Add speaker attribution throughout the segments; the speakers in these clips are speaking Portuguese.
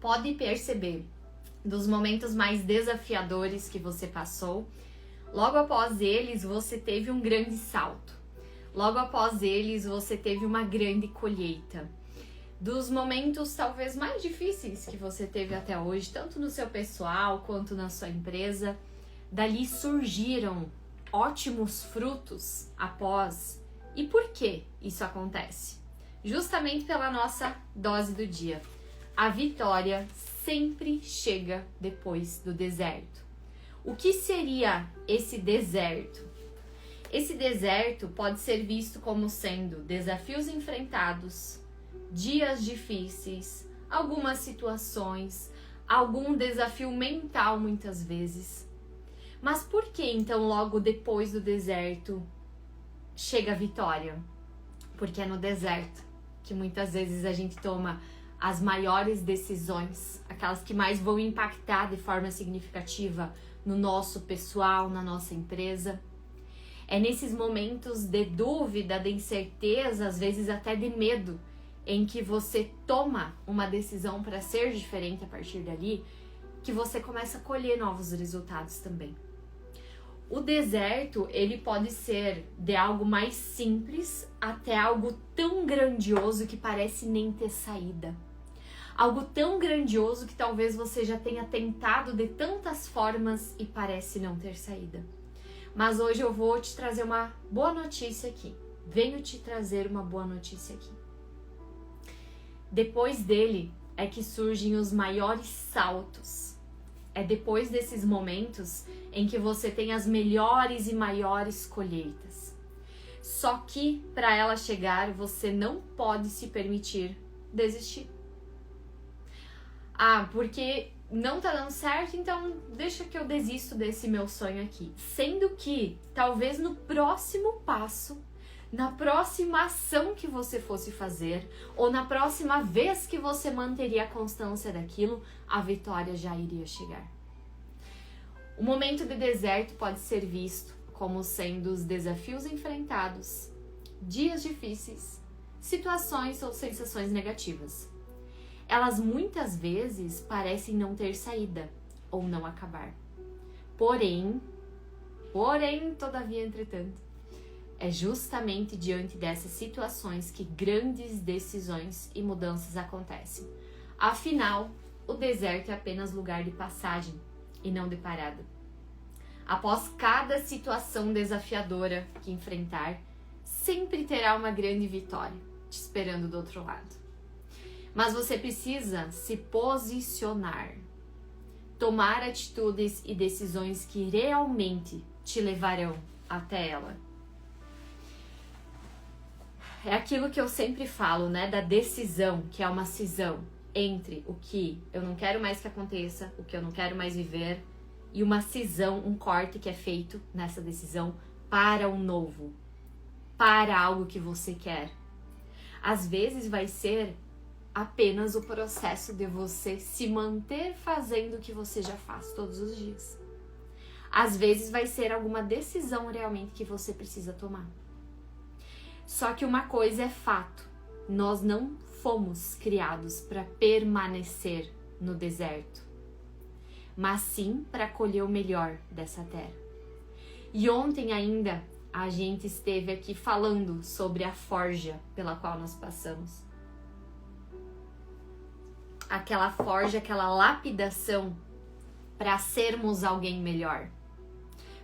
Speaker 1: pode perceber dos momentos mais desafiadores que você passou, logo após eles você teve um grande salto. Logo após eles você teve uma grande colheita. Dos momentos talvez mais difíceis que você teve até hoje, tanto no seu pessoal quanto na sua empresa, dali surgiram ótimos frutos após. E por que isso acontece? Justamente pela nossa dose do dia. A vitória sempre chega depois do deserto. O que seria esse deserto? Esse deserto pode ser visto como sendo desafios enfrentados, dias difíceis, algumas situações, algum desafio mental muitas vezes. Mas por que então logo depois do deserto chega a vitória? Porque é no deserto que muitas vezes a gente toma as maiores decisões, aquelas que mais vão impactar de forma significativa no nosso pessoal, na nossa empresa. É nesses momentos de dúvida, de incerteza, às vezes até de medo, em que você toma uma decisão para ser diferente a partir dali, que você começa a colher novos resultados também. O deserto, ele pode ser de algo mais simples até algo tão grandioso que parece nem ter saída. Algo tão grandioso que talvez você já tenha tentado de tantas formas e parece não ter saída. Mas hoje eu vou te trazer uma boa notícia aqui. Venho te trazer uma boa notícia aqui. Depois dele é que surgem os maiores saltos. É depois desses momentos em que você tem as melhores e maiores colheitas. Só que para ela chegar, você não pode se permitir desistir. Ah, porque não tá dando certo, então deixa que eu desisto desse meu sonho aqui. Sendo que, talvez no próximo passo, na próxima ação que você fosse fazer, ou na próxima vez que você manteria a constância daquilo, a vitória já iria chegar. O momento de deserto pode ser visto como sendo os desafios enfrentados, dias difíceis, situações ou sensações negativas. Elas muitas vezes parecem não ter saída ou não acabar. Porém, todavia, entretanto, é justamente diante dessas situações que grandes decisões e mudanças acontecem. Afinal, o deserto é apenas lugar de passagem e não de parada. Após cada situação desafiadora que enfrentar, sempre terá uma grande vitória te esperando do outro lado. Mas você precisa se posicionar, tomar atitudes e decisões que realmente te levarão até ela. É aquilo que eu sempre falo, né, da decisão, que é uma cisão entre o que eu não quero mais que aconteça, o que eu não quero mais viver, e uma cisão, um corte que é feito nessa decisão para um novo, para algo que você quer. Às vezes vai ser apenas o processo de você se manter fazendo o que você já faz todos os dias. Às vezes vai ser alguma decisão realmente que você precisa tomar. Só que uma coisa é fato, nós não fomos criados para permanecer no deserto, mas sim para colher o melhor dessa terra. E ontem ainda a gente esteve aqui falando sobre a forja pela qual nós passamos. Aquela forja, aquela lapidação para sermos alguém melhor,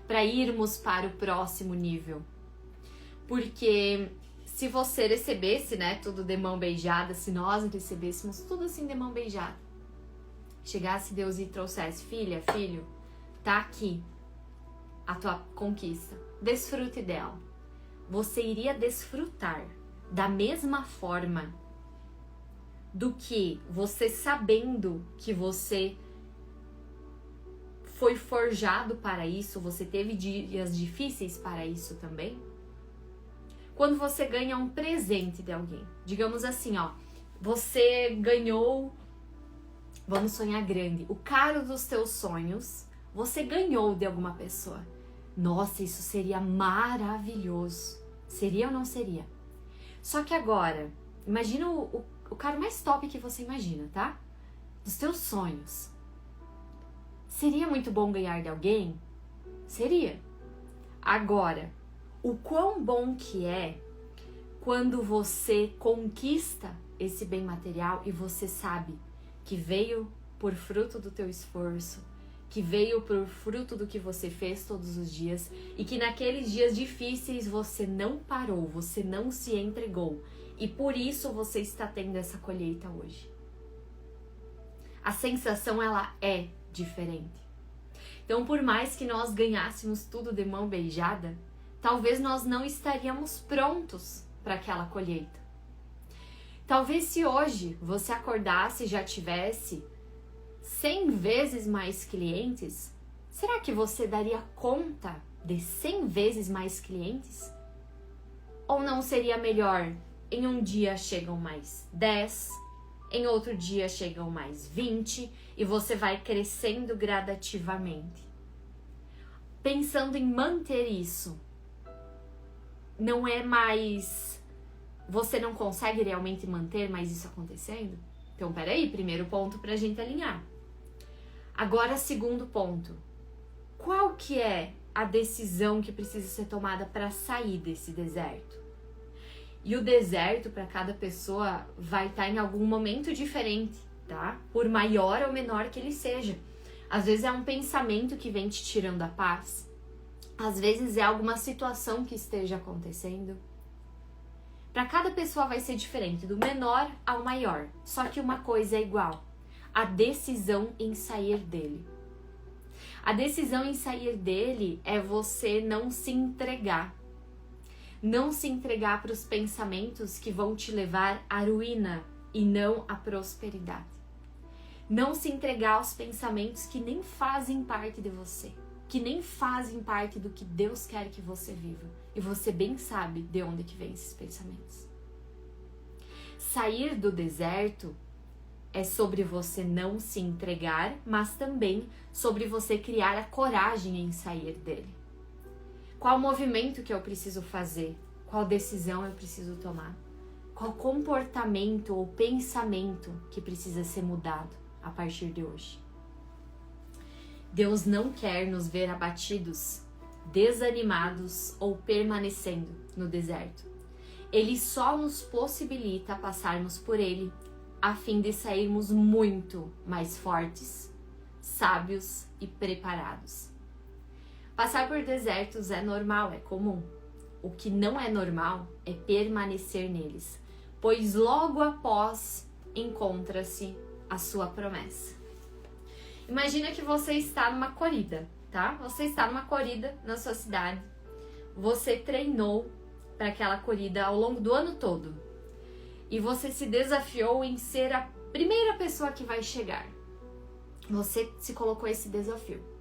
Speaker 1: para irmos para o próximo nível. Porque se você recebesse, né, tudo de mão beijada, se nós recebêssemos tudo assim de mão beijada, chegasse Deus e trouxesse, filha, filho, tá aqui a tua conquista, desfrute dela. Você iria desfrutar da mesma forma do que você sabendo que você foi forjado para isso, você teve dias difíceis para isso também? Quando você ganha um presente de alguém, digamos assim, ó, você ganhou, vamos sonhar grande, o carro dos teus sonhos, você ganhou de alguma pessoa. Nossa, isso seria maravilhoso. Seria ou não seria? Só que agora, imagina o cara mais top que você imagina, tá? dos teus sonhos. Seria muito bom ganhar de alguém? Seria. Agora, o quão bom que é quando você conquista esse bem material e você sabe que veio por fruto do teu esforço, que veio por fruto do que você fez todos os dias e que naqueles dias difíceis você não parou, você não se entregou e por isso você está tendo essa colheita hoje. A sensação, ela é diferente. Então, por mais que nós ganhássemos tudo de mão beijada, talvez nós não estaríamos prontos para aquela colheita. Talvez se hoje você acordasse e já tivesse 100 vezes mais clientes, será que você daria conta de 100 vezes mais clientes? Ou não seria melhor, em um dia chegam mais 10, em outro dia chegam mais 20 e você vai crescendo gradativamente. Pensando em manter isso, não é mais... Você não consegue realmente manter mais isso acontecendo? Então, peraí, primeiro ponto pra gente alinhar. Agora, segundo ponto. Qual que é a decisão que precisa ser tomada para sair desse deserto? E o deserto, para cada pessoa, vai estar em algum momento diferente, tá? Por maior ou menor que ele seja. Às vezes é um pensamento que vem te tirando a paz. Às vezes é alguma situação que esteja acontecendo. Para cada pessoa vai ser diferente, do menor ao maior. Só que uma coisa é igual: a decisão em sair dele. A decisão em sair dele é você não se entregar. Não se entregar para os pensamentos que vão te levar à ruína e não à prosperidade. Não se entregar aos pensamentos que nem fazem parte de você, que nem fazem parte do que Deus quer que você viva. E você bem sabe de onde que vem esses pensamentos. Sair do deserto é sobre você não se entregar, mas também sobre você criar a coragem em sair dele. Qual movimento que eu preciso fazer? Qual decisão eu preciso tomar? Qual comportamento ou pensamento que precisa ser mudado a partir de hoje? Deus não quer nos ver abatidos, desanimados ou permanecendo no deserto. Ele só nos possibilita passarmos por ele a fim de sairmos muito mais fortes, sábios e preparados. Passar por desertos é normal, é comum. O que não é normal é permanecer neles, pois logo após encontra-se a sua promessa. Imagina que você está numa corrida, tá? Você está numa corrida na sua cidade. Você treinou para aquela corrida ao longo do ano todo. E você se desafiou em ser a primeira pessoa que vai chegar. Você se colocou esse desafio.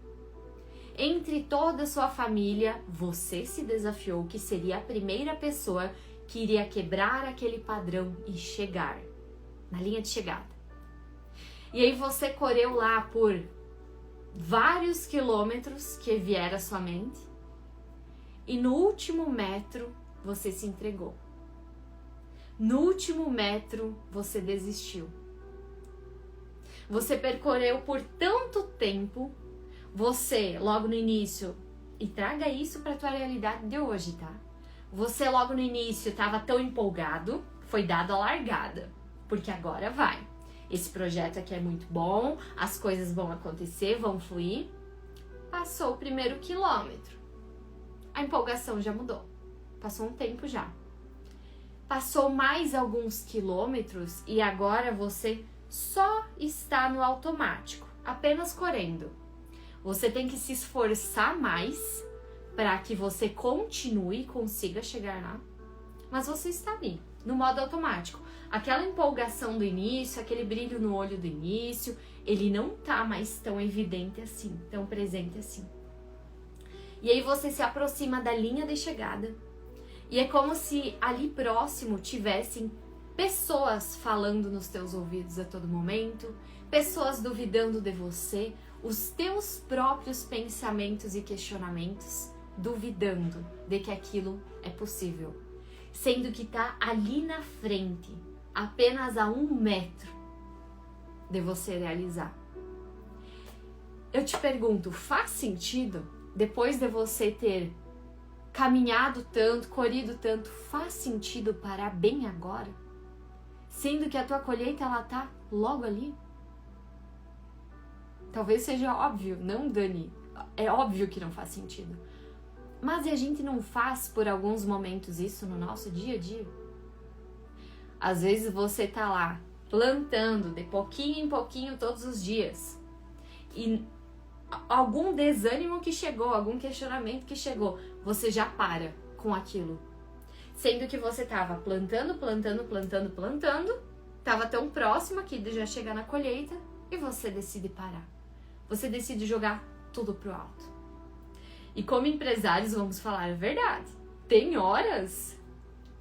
Speaker 1: Entre toda a sua família, você se desafiou que seria a primeira pessoa que iria quebrar aquele padrão e chegar na linha de chegada. E aí você correu lá por vários quilômetros que vier à sua mente e no último metro você se entregou. No último metro você desistiu. Você percorreu por tanto tempo. Você, logo no início, e traga isso para a tua realidade de hoje, tá? Você, logo no início, estava tão empolgado, foi dado a largada, porque agora vai. Esse projeto aqui é muito bom, as coisas vão acontecer, vão fluir. Passou o primeiro quilômetro. A empolgação já mudou. Passou um tempo já. Passou mais alguns quilômetros e agora você só está no automático, apenas correndo. Você tem que se esforçar mais para que você continue e consiga chegar lá. Mas você está ali, no modo automático. Aquela empolgação do início, aquele brilho no olho do início, ele não tá mais tão evidente assim, tão presente assim. E aí você se aproxima da linha de chegada. E é como se ali próximo tivessem pessoas falando nos teus ouvidos a todo momento, pessoas duvidando de você, os teus próprios pensamentos e questionamentos duvidando de que aquilo é possível, sendo que está ali na frente, apenas a 1 metro. de você realizar. Eu te pergunto, faz sentido, depois de você ter caminhado tanto, corrido tanto, faz sentido parar bem agora? Sendo que a tua colheita, ela tá logo ali? Talvez seja óbvio, não, Dani? É óbvio que não faz sentido. Mas e a gente não faz por alguns momentos isso no nosso dia a dia? Às vezes você tá lá plantando de pouquinho em pouquinho todos os dias. E algum desânimo que chegou, algum questionamento que chegou, você já para com aquilo. Sendo que você tava plantando, tava tão próximo aqui de já chegar na colheita e você decide parar. Você decide jogar tudo pro alto. E como empresários, vamos falar a verdade. Tem horas,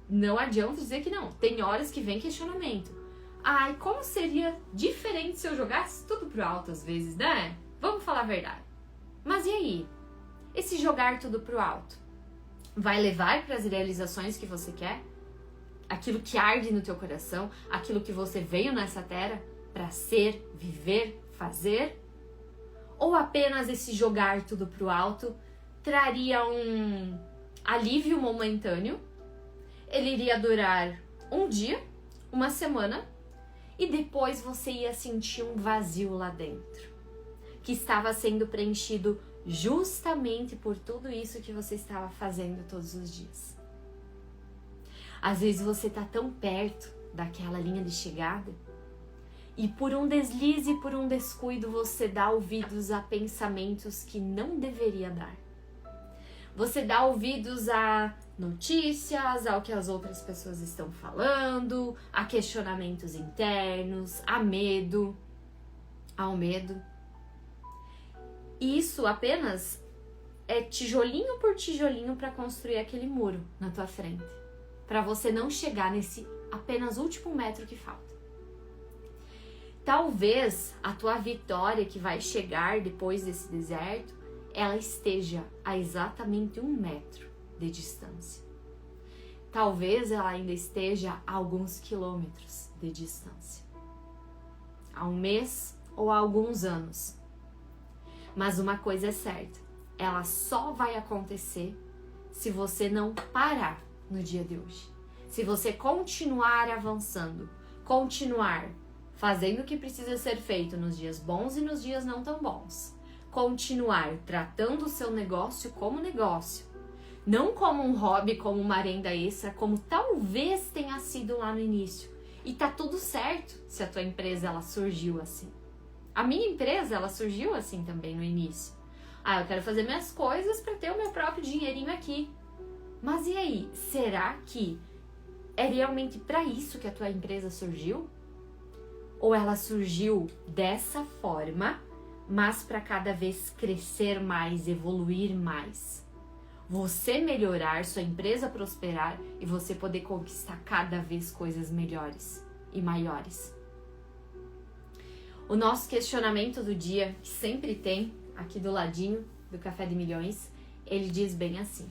Speaker 1: não adianta dizer que não, tem horas que vem questionamento. Ai, como seria diferente se eu jogasse tudo pro alto às vezes, né? Vamos falar a verdade. Mas e aí? Esse jogar tudo pro alto vai levar para as realizações que você quer? Aquilo que arde no teu coração? Aquilo que você veio nessa terra para ser, viver, fazer? Ou apenas esse jogar tudo pro alto traria um alívio momentâneo? Ele iria durar um dia, uma semana, e depois você ia sentir um vazio lá dentro, que estava sendo preenchido justamente por tudo isso que você estava fazendo todos os dias. Às vezes você está tão perto daquela linha de chegada e por um deslize, por um descuido, você dá ouvidos a pensamentos que não deveria dar. Você dá ouvidos a notícias, ao que as outras pessoas estão falando, a questionamentos internos, ao medo. E isso apenas é tijolinho por tijolinho para construir aquele muro na tua frente, para você não chegar nesse apenas último metro que falta. Talvez a tua vitória que vai chegar depois desse deserto, ela esteja a exatamente 1 metro de distância. Talvez ela ainda esteja a alguns quilômetros de distância. Há 1 mês ou há alguns anos. Mas uma coisa é certa, ela só vai acontecer se você não parar no dia de hoje. Se você continuar avançando, continuar fazendo o que precisa ser feito nos dias bons e nos dias não tão bons. Continuar tratando o seu negócio como negócio. Não como um hobby, como uma renda extra, como talvez tenha sido lá no início. E tá tudo certo se a tua empresa ela surgiu assim. A minha empresa ela surgiu assim também no início. Ah, eu quero fazer minhas coisas para ter o meu próprio dinheirinho aqui. Mas e aí? Será que é realmente para isso que a tua empresa surgiu? Ou ela surgiu dessa forma, mas para cada vez crescer mais, evoluir mais? Você melhorar, sua empresa prosperar e você poder conquistar cada vez coisas melhores e maiores. O nosso questionamento do dia, que sempre tem aqui do ladinho do Café de Milhões, ele diz bem assim: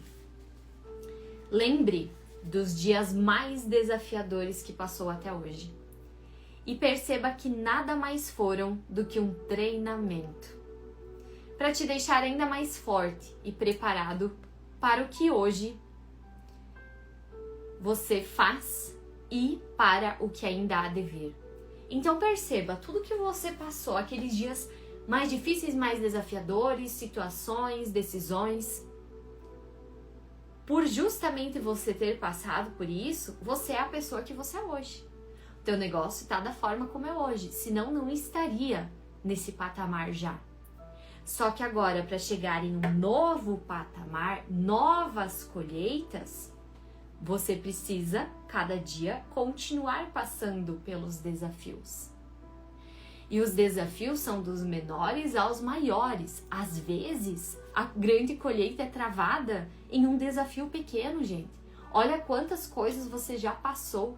Speaker 1: lembre dos dias mais desafiadores que passou até hoje e perceba que nada mais foram do que um treinamento para te deixar ainda mais forte e preparado para o que hoje você faz e para o que ainda há de vir. Então perceba tudo que você passou, aqueles dias mais difíceis, mais desafiadores, situações, decisões. Por justamente você ter passado por isso, você é a pessoa que você é hoje. O teu negócio está da forma como é hoje, senão não estaria nesse patamar já. Só que agora, para chegar em um novo patamar, novas colheitas, você precisa, cada dia, continuar passando pelos desafios. E os desafios são dos menores aos maiores. Às vezes, a grande colheita é travada em um desafio pequeno, gente. Olha quantas coisas você já passou.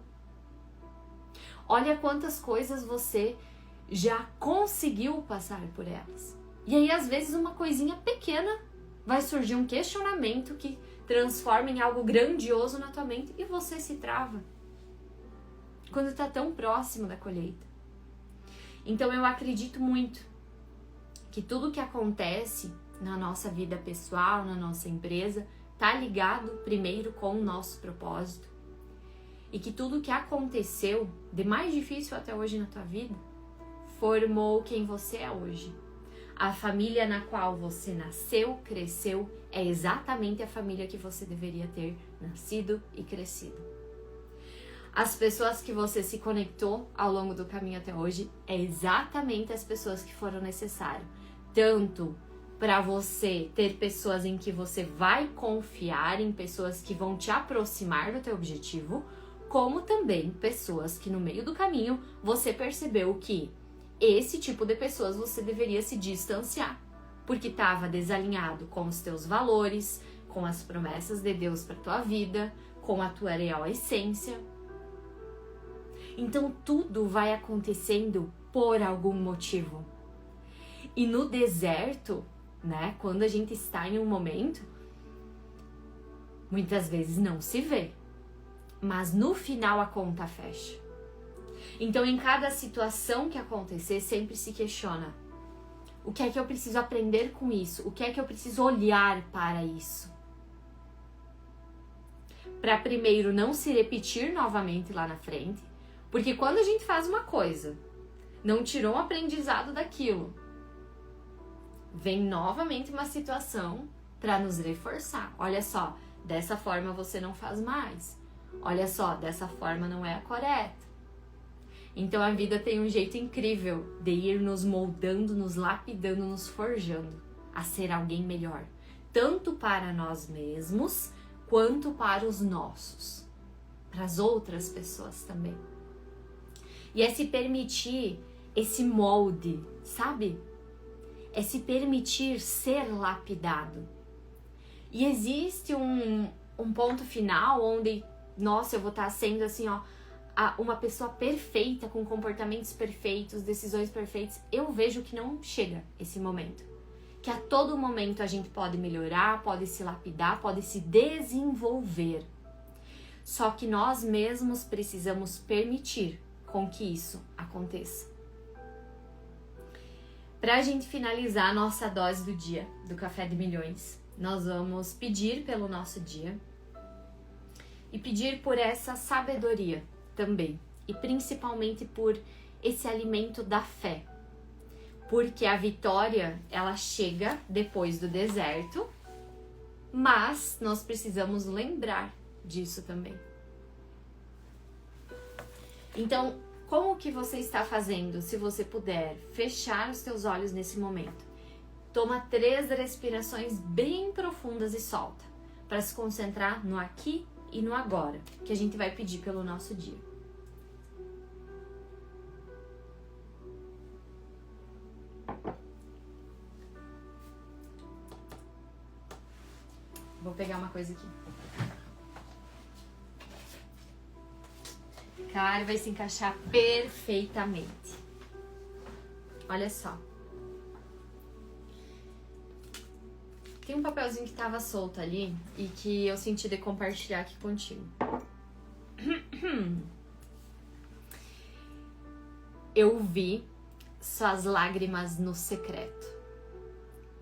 Speaker 1: Olha quantas coisas você já conseguiu passar por elas. E aí, às vezes, uma coisinha pequena vai surgir um questionamento que transforma em algo grandioso na tua mente e você se trava quando está tão próximo da colheita. Então eu acredito muito que tudo que acontece na nossa vida pessoal, na nossa empresa, tá ligado primeiro com o nosso propósito. E que tudo que aconteceu, de mais difícil até hoje na tua vida, formou quem você é hoje. A família na qual você nasceu, cresceu, é exatamente a família que você deveria ter nascido e crescido. As pessoas que você se conectou ao longo do caminho até hoje, é exatamente as pessoas que foram necessárias. Tanto para você ter pessoas em que você vai confiar, em pessoas que vão te aproximar do teu objetivo, como também pessoas que no meio do caminho você percebeu que esse tipo de pessoas você deveria se distanciar, porque estava desalinhado com os teus valores, com as promessas de Deus para tua vida, com a tua real essência. Então tudo vai acontecendo por algum motivo. E no deserto, né, quando a gente está em um momento, muitas vezes não se vê, mas no final a conta fecha. Então, em cada situação que acontecer, sempre se questiona: o que é que eu preciso aprender com isso? O que é que eu preciso olhar para isso? Para primeiro não se repetir novamente lá na frente, porque quando a gente faz uma coisa, não tirou um aprendizado daquilo, vem novamente uma situação para nos reforçar. Olha só, dessa forma você não faz mais. Olha só, dessa forma não é a correta. Então a vida tem um jeito incrível de ir nos moldando, nos lapidando, nos forjando a ser alguém melhor. Tanto para nós mesmos, quanto para os nossos. Para as outras pessoas também. E é se permitir esse molde, sabe? É se permitir ser lapidado. E existe um ponto final onde, nossa, eu vou estar sendo assim, ó, uma pessoa perfeita, com comportamentos perfeitos, decisões perfeitas. Eu vejo que não chega esse momento. Que a todo momento a gente pode melhorar, pode se lapidar, pode se desenvolver. Só que nós mesmos precisamos permitir com que isso aconteça. Pra gente finalizar a nossa dose do dia do Café de Milhões, nós vamos pedir pelo nosso dia e pedir por essa sabedoria também, e principalmente por esse alimento da fé, porque a vitória ela chega depois do deserto, mas nós precisamos lembrar disso também. Então, como que você está fazendo? Se você puder fechar os teus olhos nesse momento, toma 3 respirações bem profundas e solta, para se concentrar no aqui e no agora, que a gente vai pedir pelo nosso dia. Vou pegar uma coisa aqui. Claro, vai se encaixar perfeitamente. Olha só. Tem um papelzinho que tava solto ali e que eu senti de compartilhar aqui contigo. Eu vi suas lágrimas no secreto.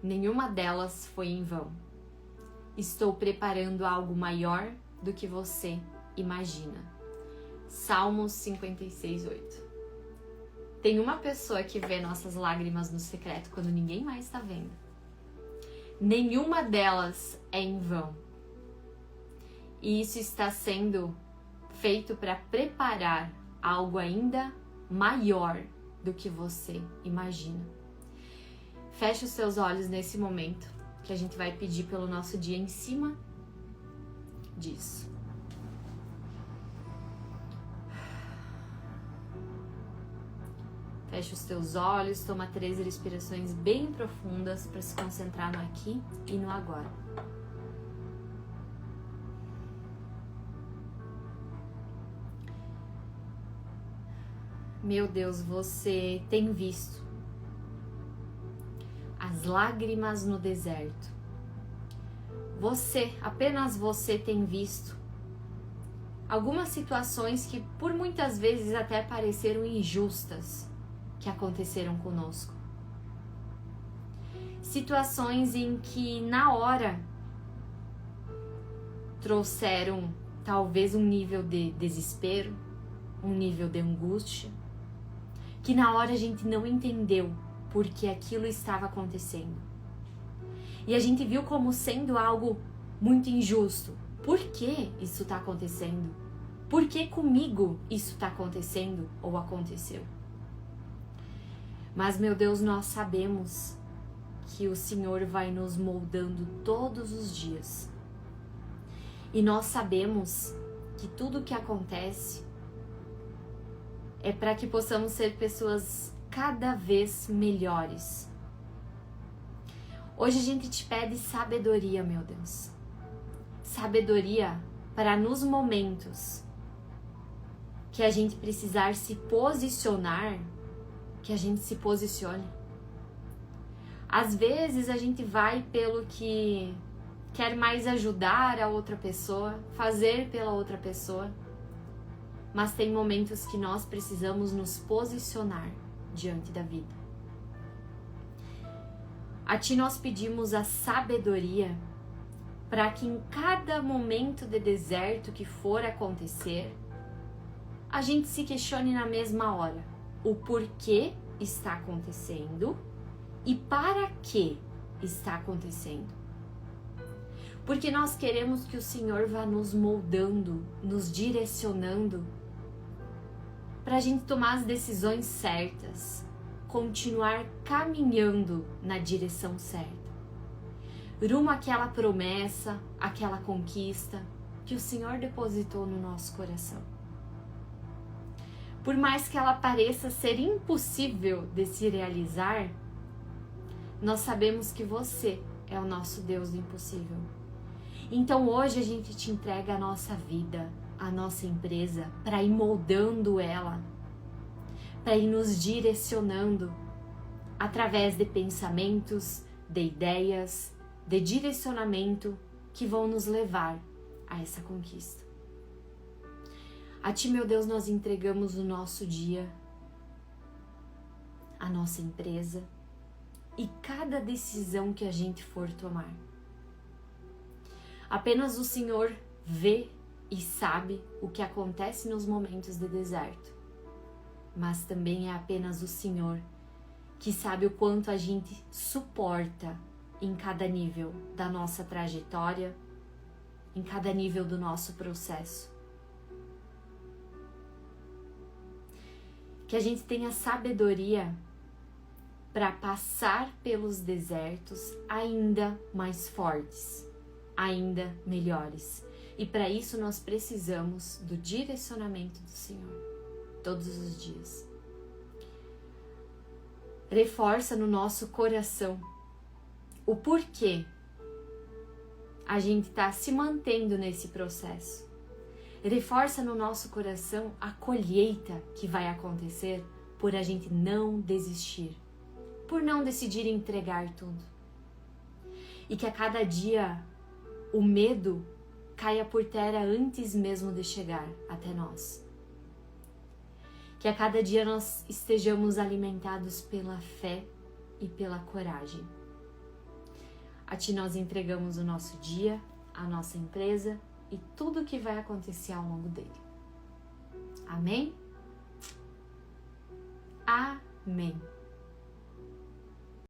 Speaker 1: Nenhuma delas foi em vão. Estou preparando algo maior do que você imagina. Salmos 56:8. Tem uma pessoa que vê nossas lágrimas no secreto quando ninguém mais está vendo. Nenhuma delas é em vão. E isso está sendo feito para preparar algo ainda maior do que você imagina. Feche os seus olhos nesse momento, que a gente vai pedir pelo nosso dia em cima disso. Feche os teus olhos, toma 3 respirações bem profundas para se concentrar no aqui e no agora. Meu Deus, você tem visto as lágrimas no deserto. Você, apenas você tem visto algumas situações que por muitas vezes até pareceram injustas, que aconteceram conosco. Situações em que na hora trouxeram talvez um nível de desespero, um nível de angústia, que na hora a gente não entendeu porque aquilo estava acontecendo. E a gente viu como sendo algo muito injusto. Por que isso está acontecendo? Por que comigo isso está acontecendo ou aconteceu? Mas, meu Deus, nós sabemos que o Senhor vai nos moldando todos os dias. E nós sabemos que tudo que acontece é para que possamos ser pessoas cada vez melhores. Hoje a gente te pede sabedoria, meu Deus. Sabedoria para nos momentos que a gente precisar se posicionar, que a gente se posicione. Às vezes a gente vai pelo que quer mais ajudar a outra pessoa, fazer pela outra pessoa, mas tem momentos que nós precisamos nos posicionar diante da vida. A Ti nós pedimos a sabedoria para que em cada momento de deserto que for acontecer, a gente se questione na mesma hora o porquê está acontecendo e para que está acontecendo. Porque nós queremos que o Senhor vá nos moldando, nos direcionando para a gente tomar as decisões certas, continuar caminhando na direção certa, rumo àquela promessa, àquela conquista que o Senhor depositou no nosso coração. Por mais que ela pareça ser impossível de se realizar, nós sabemos que você é o nosso Deus do impossível. Então hoje a gente te entrega a nossa vida, a nossa empresa, para ir moldando ela, para ir nos direcionando através de pensamentos, de ideias, de direcionamento que vão nos levar a essa conquista. A Ti, meu Deus, nós entregamos o nosso dia, a nossa empresa e cada decisão que a gente for tomar. Apenas o Senhor vê e sabe o que acontece nos momentos de deserto, mas também é apenas o Senhor que sabe o quanto a gente suporta em cada nível da nossa trajetória, em cada nível do nosso processo. Que a gente tenha sabedoria para passar pelos desertos ainda mais fortes, ainda melhores. E para isso nós precisamos do direcionamento do Senhor todos os dias. Reforça no nosso coração o porquê a gente está se mantendo nesse processo. Reforça no nosso coração a colheita que vai acontecer por a gente não desistir, por não decidir entregar tudo. E que a cada dia o medo caia por terra antes mesmo de chegar até nós. Que a cada dia nós estejamos alimentados pela fé e pela coragem. A Ti nós entregamos o nosso dia, a nossa empresa e tudo o que vai acontecer ao longo dele. Amém? Amém.